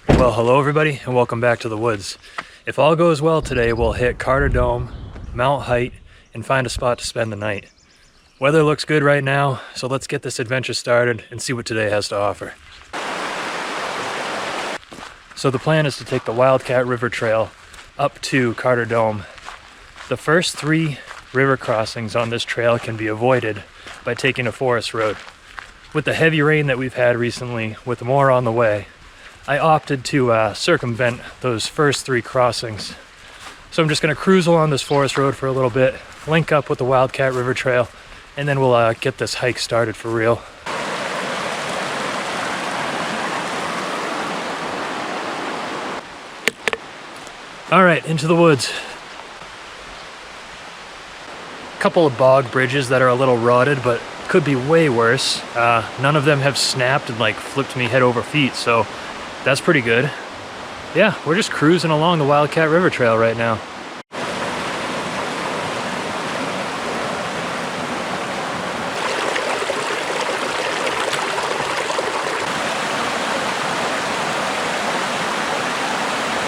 Well, hello everybody and welcome back to the woods. If all goes well today, we'll hit Carter Dome, Mount Hight, and find a spot to spend the night. Weather looks good right now, so let's get this adventure started and see what today has to offer. So the plan is to take the Wildcat River Trail up to Carter Dome. The first 3 river crossings on this trail can be avoided by taking a forest road. With the heavy rain that we've had recently, with more on the way, I opted to circumvent those first 3 crossings. So I'm just going to cruise along this forest road for a little bit, link up with the Wildcat River Trail, and then we'll get this hike started for real. All right, into the woods. A couple of bog bridges that are a little rotted, but could be way worse. None of them have snapped and like flipped me head over feet, so that's pretty good. Yeah, we're just cruising along the Wildcat River Trail right now.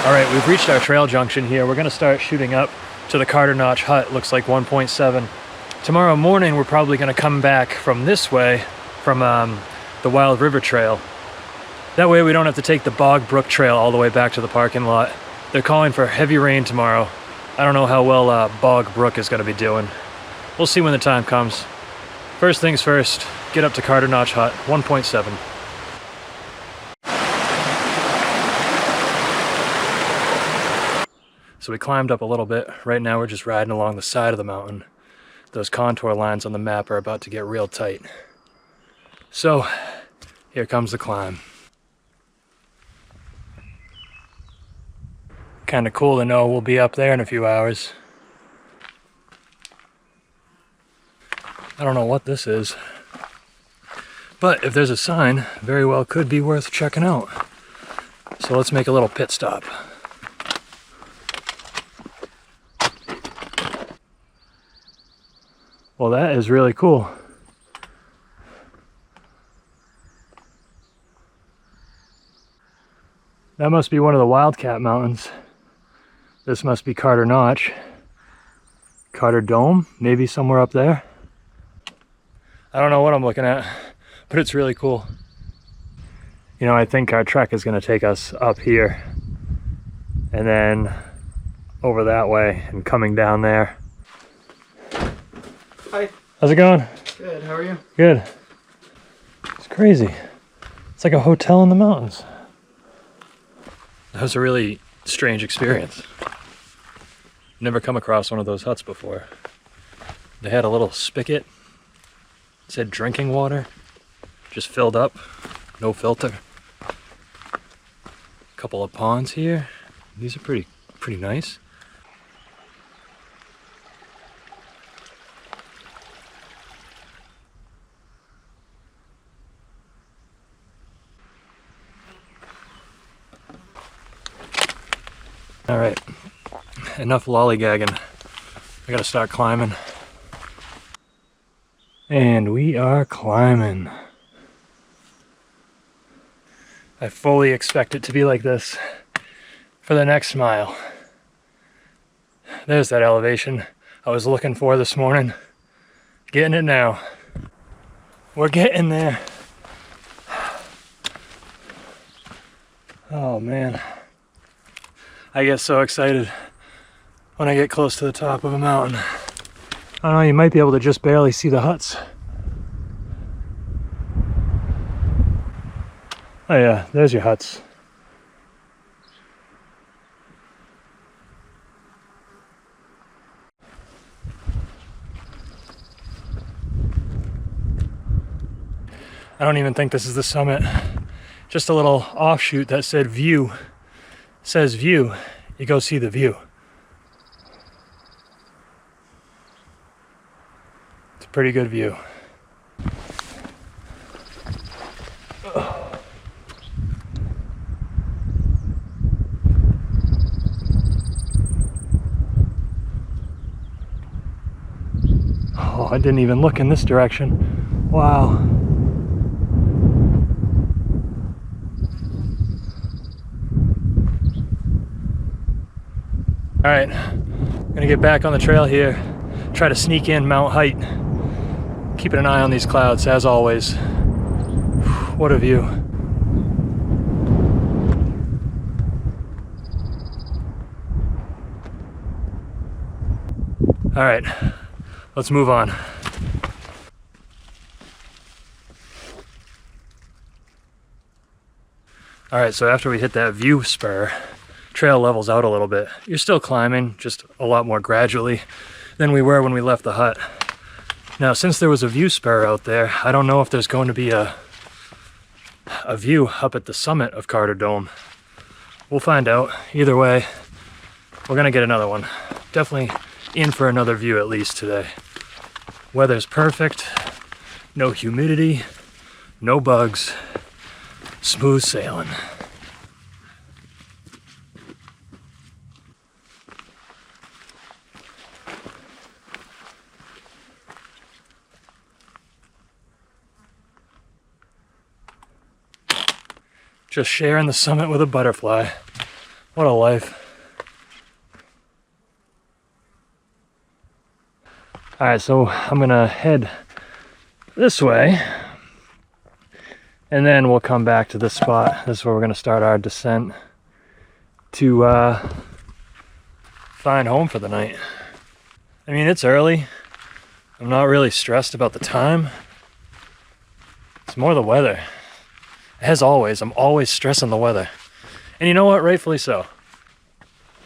All right, we've reached our trail junction here. We're gonna start shooting up to the Carter Notch Hut, looks like 1.7. Tomorrow morning, we're probably gonna come back from this way, from the Wild River Trail. That way we don't have to take the Bog Brook Trail all the way back to the parking lot. They're calling for heavy rain tomorrow. I don't know how well Bog Brook is gonna be doing. We'll see when the time comes. First things first, get up to Carter Notch Hut, 1.7. So we climbed up a little bit. Right now we're just riding along the side of the mountain. Those contour lines on the map are about to get real tight. So, here comes the climb. Kind of cool to know we'll be up there in a few hours. I don't know what this is, but if there's a sign, very well could be worth checking out. So let's make a little pit stop. Well, that is really cool. That must be one of the Wildcat Mountains. This must be Carter Notch. Carter Dome, maybe somewhere up there. I don't know what I'm looking at, but it's really cool. You know, I think our trek is going to take us up here and then over that way and coming down there. Hi. How's it going? Good, how are you? Good. It's crazy. It's like a hotel in the mountains. That was a really strange experience. Never come across one of those huts before. They had a little spigot. It said drinking water. Just filled up. No filter. A couple of ponds here. These are pretty nice. All right, enough lollygagging. I gotta start climbing. And we are climbing. I fully expect it to be like this for the next mile. There's that elevation I was looking for this morning. Getting it now. We're getting there. Oh man. I get so excited when I get close to the top of a mountain. I don't know, you might be able to just barely see the huts. Oh yeah, there's your huts. I don't even think this is the summit. Just a little offshoot that said view. Says view, you go see the view. It's a pretty good view. Oh, I didn't even look in this direction. Wow. right, I'm gonna get back on the trail here, try to sneak in Mount Hight. Keeping an eye on these clouds, as always. What a view. All right, let's move on. All right, so after we hit that view spur, trail levels out a little bit. You're still climbing, just a lot more gradually than we were when we left the hut. Now, since there was a view spur out there, I don't know if there's going to be a view up at the summit of Carter Dome. We'll find out. Either way, we're gonna get another one. Definitely in for another view at least today. Weather's perfect, no humidity, no bugs. Smooth sailing. Just sharing the summit with a butterfly. What a life. All right, so I'm gonna head this way. And then we'll come back to this spot. This is where we're gonna start our descent to find home for the night. I mean, it's early. I'm not really stressed about the time. It's more the weather. As always, I'm always stressing the weather. And you know what? Rightfully so.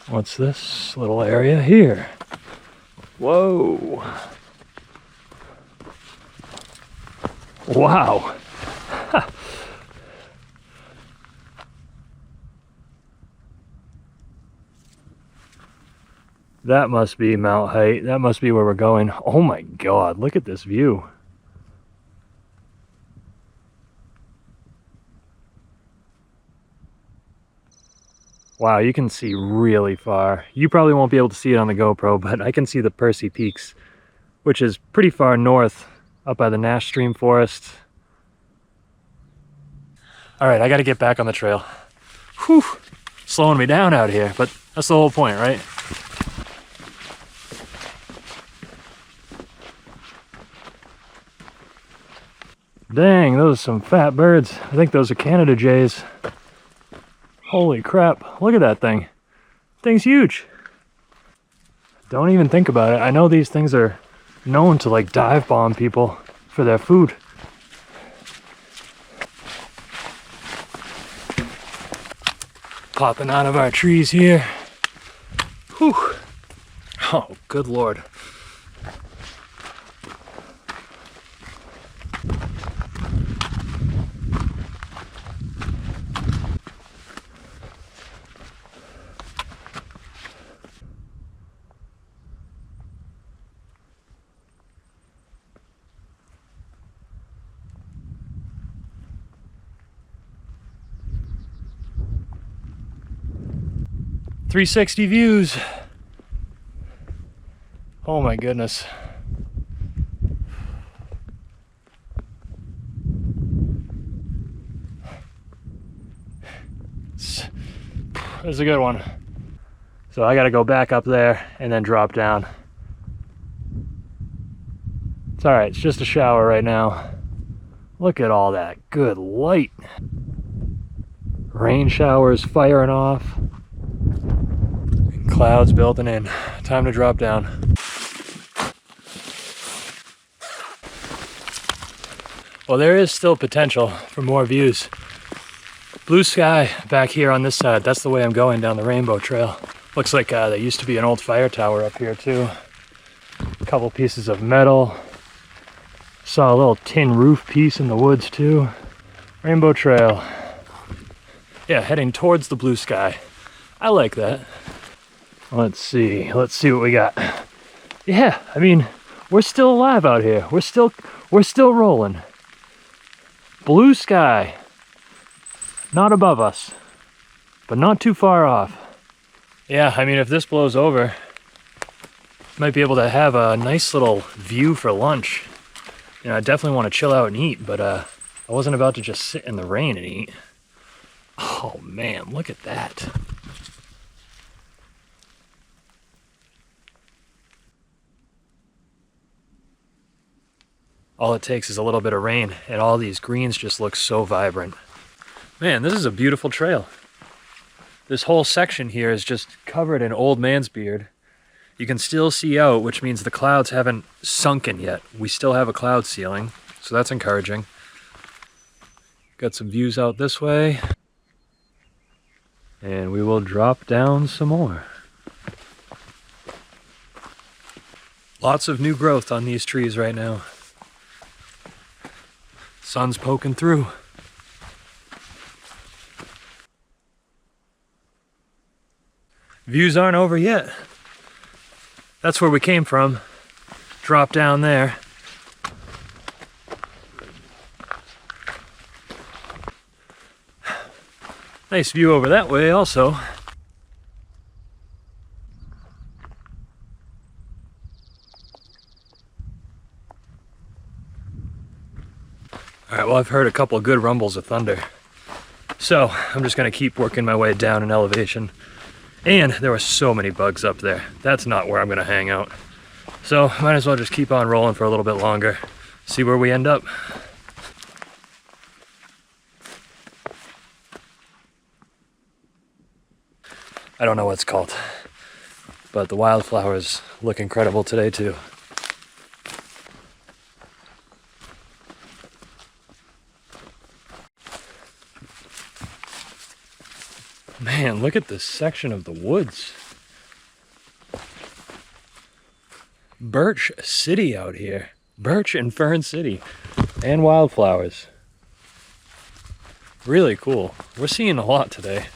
What's this little area here? Whoa. Wow. That must be Mount Hight. That must be where we're going. Oh my God, look at this view. Wow, you can see really far. You probably won't be able to see it on the GoPro, but I can see the Percy Peaks, which is pretty far north up by the Nash Stream Forest. All right, I gotta get back on the trail. Whew, slowing me down out here, but that's the whole point, right? Dang, those are some fat birds. I think those are Canada jays. Holy crap, look at that thing. Thing's huge. Don't even think about it. I know these things are known to like dive bomb people for their food. Popping out of our trees here. Whew. Oh, good Lord. .360 views. Oh my goodness. This is a good one. So I gotta go back up there and then drop down. It's all right, it's just a shower right now. Look at all that good light. Rain showers firing off. Clouds building in. Time to drop down. Well, there is still potential for more views. Blue sky back here on this side. That's the way I'm going down the Rainbow Trail. Looks like there used to be an old fire tower up here too. A couple pieces of metal. Saw a little tin roof piece in the woods too. Rainbow Trail. Yeah, heading towards the blue sky. I like that. Let's see what we got. Yeah, I mean, we're still alive out here. We're still rolling. Blue sky. Not above us, but not too far off. Yeah, I mean, if this blows over, might be able to have a nice little view for lunch. You know, I definitely want to chill out and eat, but I wasn't about to just sit in the rain and eat. Oh man, look at that. All it takes is a little bit of rain and all these greens just look so vibrant. Man, this is a beautiful trail. This whole section here is just covered in old man's beard. You can still see out, which means the clouds haven't sunken yet. We still have a cloud ceiling, so that's encouraging. Got some views out this way. And we will drop down some more. Lots of new growth on these trees right now. Sun's poking through. Views aren't over yet. That's where we came from. Drop down there. Nice view over that way also. All right, well, I've heard a couple of good rumbles of thunder. So I'm just gonna keep working my way down in elevation. And there were so many bugs up there. That's not where I'm gonna hang out. So might as well just keep on rolling for a little bit longer. See where we end up. I don't know what it's called, but the wildflowers look incredible today too. Man, look at this section of the woods. Birch City out here. Birch and Fern City. And wildflowers. Really cool. We're seeing a lot today.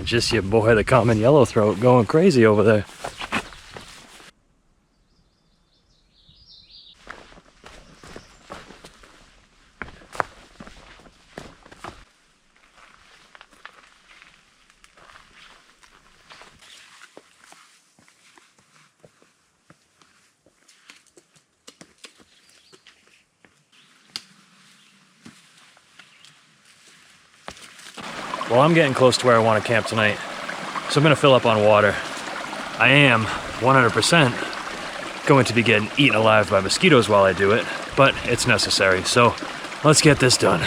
Just your boy, the common yellowthroat, going crazy over there. Well, I'm getting close to where I want to camp tonight, so I'm going to fill up on water. I am 100% going to be getting eaten alive by mosquitoes while I do it, but it's necessary, so let's get this done.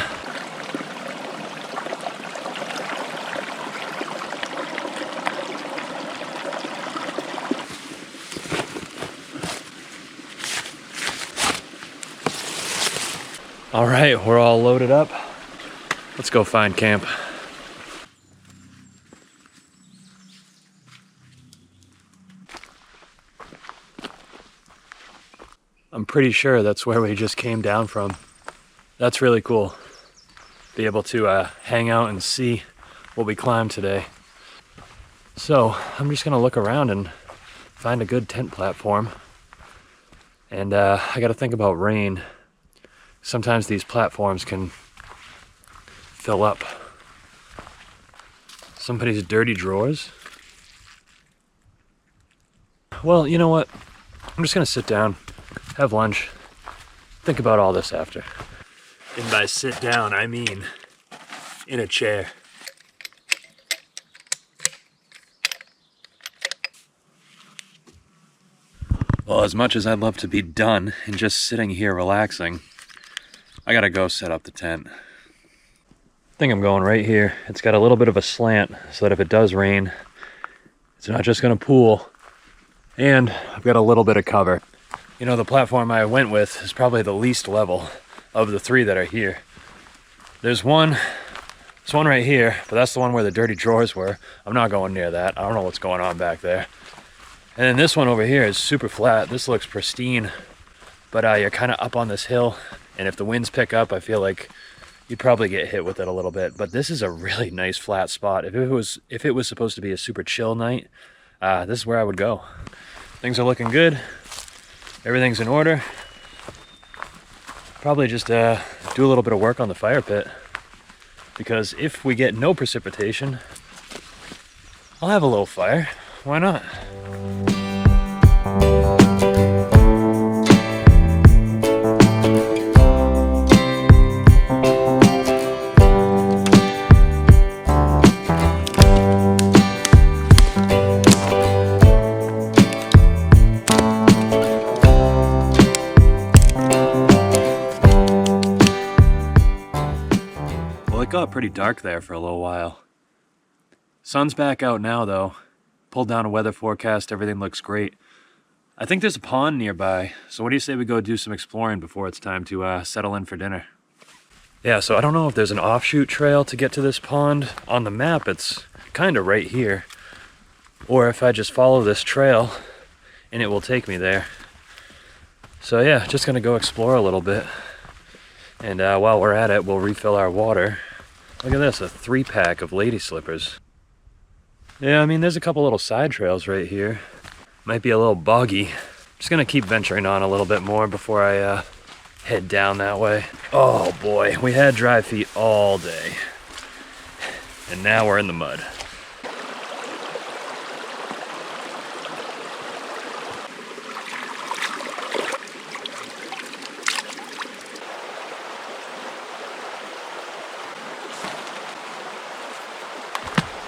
All right, we're all loaded up. Let's go find camp. I'm pretty sure that's where we just came down from. That's really cool. Be able to hang out and see what we climbed today. So I'm just gonna look around and find a good tent platform. And I gotta think about rain. Sometimes these platforms can fill up. Somebody's dirty drawers. Well, you know what? I'm just gonna sit down, have lunch, think about all this after. And by sit down, I mean in a chair. Well, as much as I'd love to be done and just sitting here relaxing, I gotta go set up the tent. I think I'm going right here. It's got a little bit of a slant so that if it does rain, it's not just gonna pool. And I've got a little bit of cover. You know, the platform I went with is probably the least level of the three that are here. There's one right here, but that's the one where the dirty drawers were. I'm not going near that. I don't know what's going on back there. And then this one over here is super flat. This looks pristine, but you're kind of up on this hill, and if the winds pick up, I feel like you'd probably get hit with it a little bit. But this is a really nice flat spot. If it was supposed to be a super chill night, this is where I would go. Things are looking good. Everything's in order. Probably just do a little bit of work on the fire pit, because if we get no precipitation, I'll have a little fire. why not? Well, it got pretty dark there for a little while. Sun's back out now though. Pulled down a weather forecast, everything looks great. I think there's a pond nearby, so what do you say we go do some exploring before it's time to settle in for dinner? Yeah, so I don't know if there's an offshoot trail to get to this pond. On the map, it's kind of right here. Or if I just follow this trail and it will take me there. So yeah, just gonna go explore a little bit. And while we're at it, we'll refill our water. Look at this, a 3-pack of lady slippers. Yeah, I mean, there's a couple little side trails right here. Might be a little boggy. Just gonna keep venturing on a little bit more before I head down that way. Oh boy, we had dry feet all day. And now we're in the mud.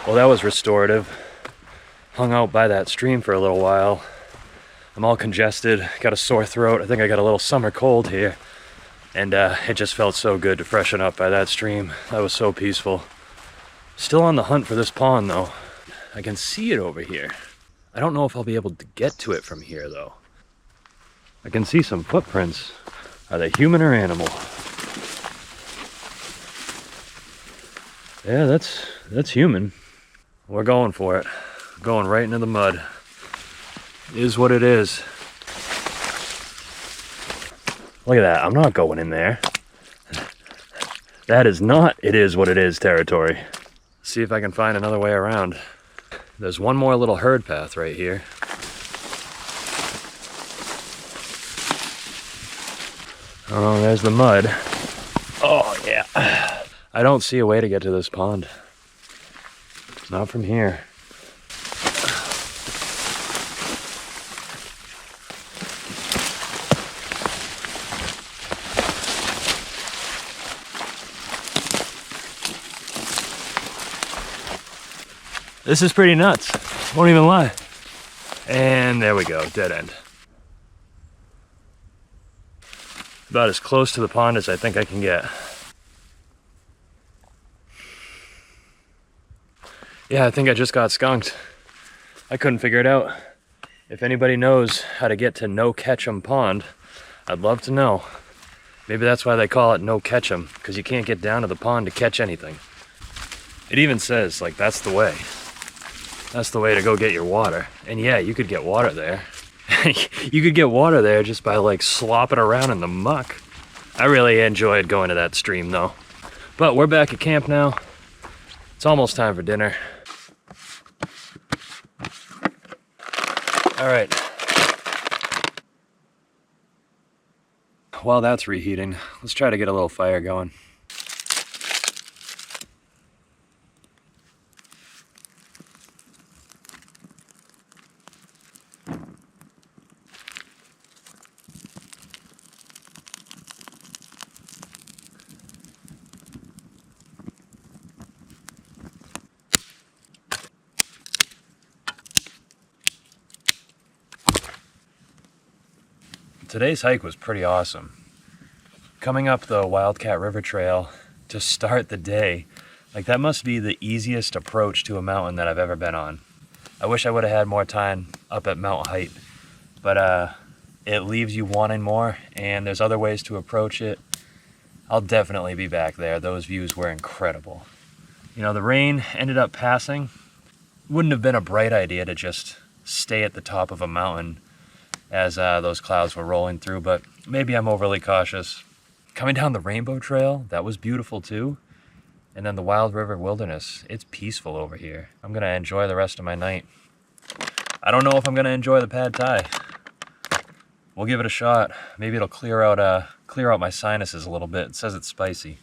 Well, that was restorative. Hung out by that stream for a little while. I'm all congested, got a sore throat. I think I got a little summer cold here. And it just felt so good to freshen up by that stream. That was so peaceful. Still on the hunt for this pond though. I can see it over here. I don't know if I'll be able to get to it from here though. I can see some footprints. Are they human or animal? Yeah, that's human. We're going for it. Going right into the mud. Is what it is. Look at that. I'm not going in there. That is not it is what it is territory. See if I can find another way around. There's one more little herd path right here. Oh, there's the mud. Oh, yeah. I don't see a way to get to this pond. Not from here. This is pretty nuts. Won't even lie. And there we go, dead end. About as close to the pond as I think I can get. Yeah, I think I just got skunked. I couldn't figure it out. If anybody knows how to get to No Catch 'em Pond, I'd love to know. Maybe that's why they call it No Catch 'em, because you can't get down to the pond to catch anything. It even says, like, that's the way. That's the way to go get your water. And yeah, you could get water there. You could get water there just by, like, slopping around in the muck. I really enjoyed going to that stream, though. But we're back at camp now. It's almost time for dinner. All right. While that's reheating, let's try to get a little fire going. Today's hike was pretty awesome. Coming up the Wildcat River Trail to start the day, like that must be the easiest approach to a mountain that I've ever been on. I wish I would have had more time up at Mount Hight, but it leaves you wanting more, and there's other ways to approach it. I'll definitely be back there. Those views were incredible. You know, the rain ended up passing. Wouldn't have been a bright idea to just stay at the top of a mountain as those clouds were rolling through, but maybe I'm overly cautious. Coming down the Rainbow Trail, that was beautiful too. And then the Wild River Wilderness, it's peaceful over here. I'm gonna enjoy the rest of my night. I don't know if I'm gonna enjoy the pad thai. We'll give it a shot. Maybe it'll clear out my sinuses a little bit. It says it's spicy.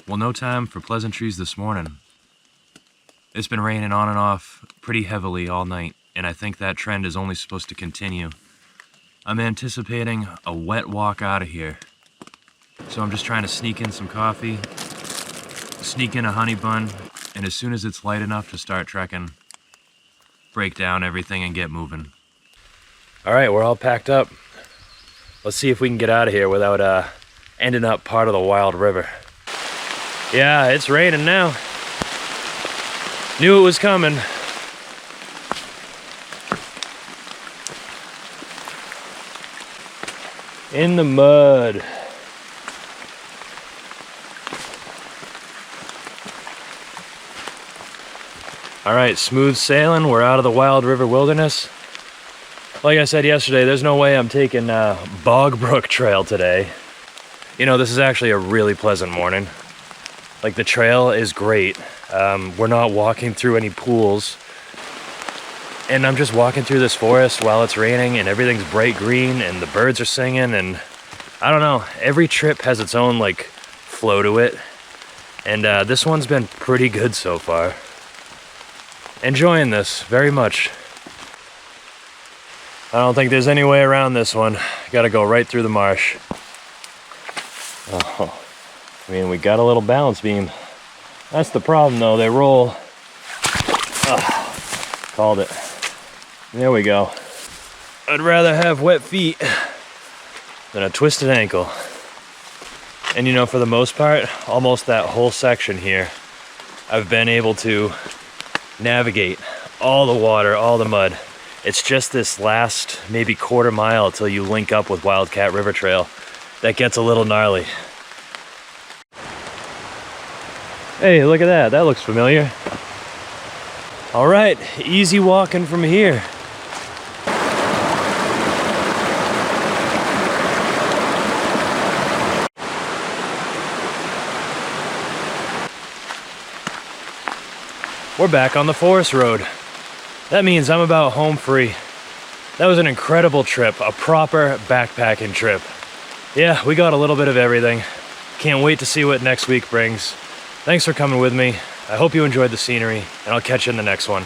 Well, no time for pleasantries this morning. It's been raining on and off pretty heavily all night, and I think that trend is only supposed to continue. I'm anticipating a wet walk out of here. So I'm just trying to sneak in some coffee, sneak in a honey bun, and as soon as it's light enough to start trekking, break down everything and get moving. All right, we're all packed up. Let's see if we can get out of here without ending up part of the wild river. Yeah, it's raining now. Knew it was coming. In the mud. All right, smooth sailing. We're out of the Wild River Wilderness. Like I said yesterday, there's no way I'm taking Bog Brook Trail today. You know, this is actually a really pleasant morning. Like, the trail is great. We're not walking through any pools. And I'm just walking through this forest while it's raining and everything's bright green and the birds are singing, and I don't know, every trip has its own like flow to it. And this one's been pretty good so far. Enjoying this very much. I don't think there's any way around this one. Gotta go right through the marsh. Oh, I mean, we got a little balance beam. That's the problem though, they roll. Called it. There we go. I'd rather have wet feet than a twisted ankle. And you know, for the most part, almost that whole section here, I've been able to navigate all the water, all the mud. It's just this last maybe quarter mile till you link up with Wildcat River Trail that gets a little gnarly. Hey, look at that. That looks familiar. All right, easy walking from here. We're back on the forest road. That means I'm about home free. That was an incredible trip, a proper backpacking trip. Yeah, we got a little bit of everything. Can't wait to see what next week brings. Thanks for coming with me. I hope you enjoyed the scenery, and I'll catch you in the next one.